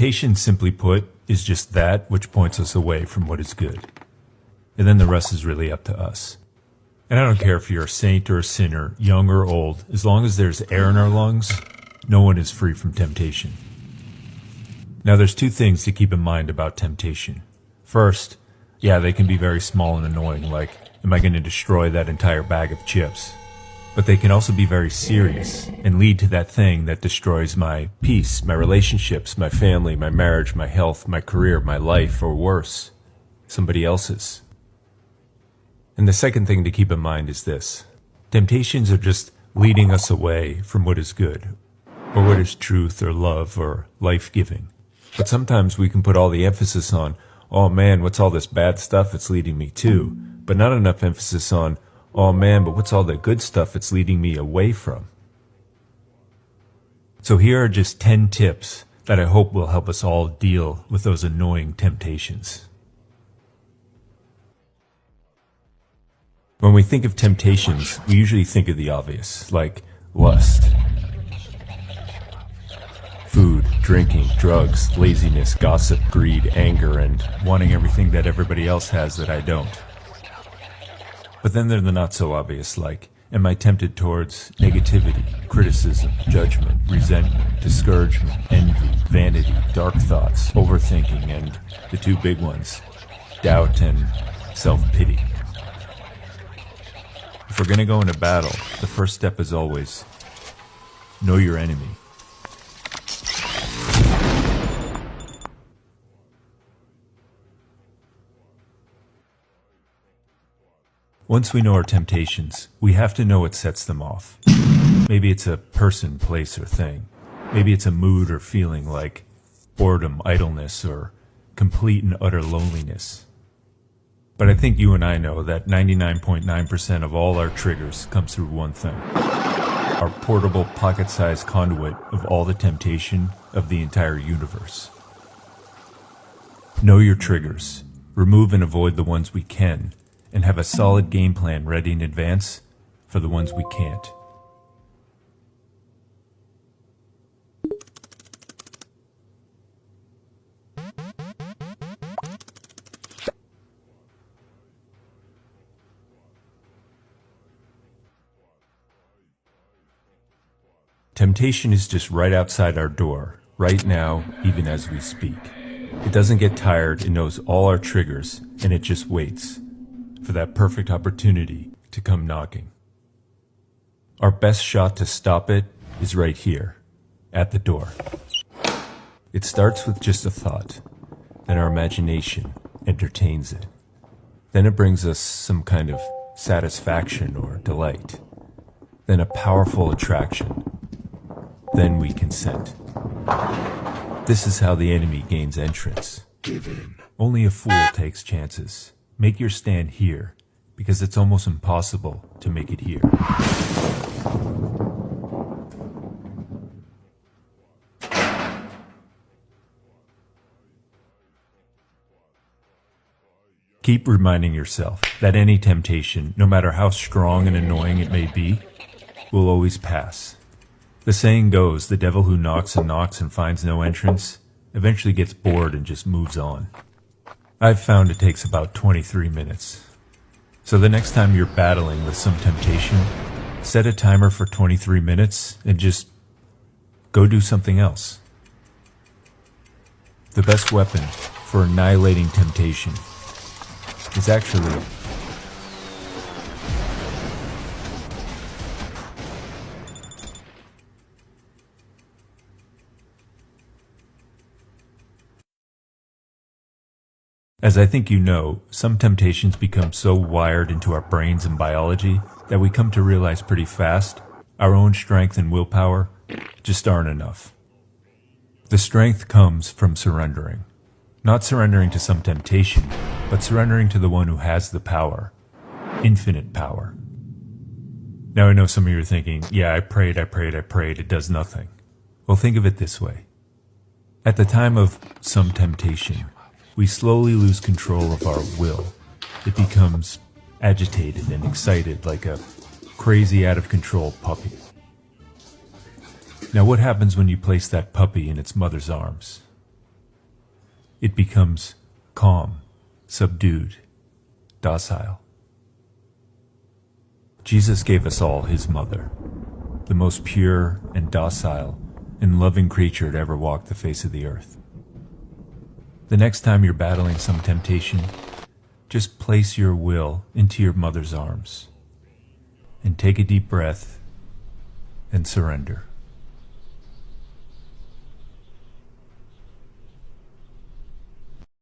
Temptation, simply put, is just that which points us away from what is good. And then the rest is really up to us. And I don't care if you're a saint or a sinner, young or old, as long as there's air in our lungs, no one is free from temptation. Now there's two things to keep in mind about temptation. First, yeah, they can be very small and annoying, like, am I going to destroy that entire bag of chips? But they can also be very serious and lead to that thing that destroys my peace, my relationships, my family, my marriage, my health, my career, my life, or worse, somebody else's. And the second thing to keep in mind is this. Temptations are just leading us away from what is good, or what is truth or love or life-giving. But sometimes we can put all the emphasis on, oh man, what's all this bad stuff it's leading me to? But not enough emphasis on, oh man, but what's all the good stuff it's leading me away from? So here are just 10 tips that I hope will help us all deal with those annoying temptations. When we think of temptations, we usually think of the obvious, like lust, food, drinking, drugs, laziness, gossip, greed, anger, and wanting everything that everybody else has that I don't. But then there are the not so obvious, like, am I tempted towards negativity, criticism, judgment, resentment, discouragement, envy, vanity, dark thoughts, overthinking, and the two big ones, doubt and self-pity. If we're going to go into battle, the first step is always, know your enemy. Once we know our temptations, we have to know what sets them off. Maybe it's a person, place, or thing. Maybe it's a mood or feeling like boredom, idleness, or complete and utter loneliness. But I think you and I know that 99.9% of all our triggers comes through one thing. Our portable, pocket-sized conduit of all the temptation of the entire universe. Know your triggers. Remove and avoid the ones we can, and have a solid game plan ready in advance for the ones we can't. Temptation is just right outside our door, right now, even as we speak. It doesn't get tired, it knows all our triggers, and it just waits for that perfect opportunity to come knocking. Our best shot to stop it is right here, at the door. It starts with just a thought, then our imagination entertains it. Then it brings us some kind of satisfaction or delight. Then a powerful attraction. Then we consent. This is how the enemy gains entrance. Give in. Only a fool takes chances. Make your stand here, because it's almost impossible to make it here. Keep reminding yourself that any temptation, no matter how strong and annoying it may be, will always pass. The saying goes, the devil who knocks and finds no entrance eventually gets bored and just moves on. I've found it takes about 23 minutes. So the next time you're battling with some temptation, set a timer for 23 minutes and just go do something else. The best weapon for annihilating temptation is actually As I think you know, some temptations become so wired into our brains and biology that we come to realize pretty fast our own strength and willpower just aren't enough. The strength comes from surrendering. Not surrendering to some temptation, but surrendering to the one who has the power. Infinite power. Now I know some of you are thinking, yeah, I prayed, it does nothing. Well, think of it this way. At the time of some temptation, we slowly lose control of our will. It becomes agitated and excited like a crazy out-of-control puppy. Now what happens when you place that puppy in its mother's arms? it becomes calm, subdued, docile. Jesus gave us all his mother, the most pure and docile and loving creature to ever walk the face of the earth. The next time you're battling some temptation, just place your will into your mother's arms and take a deep breath and surrender.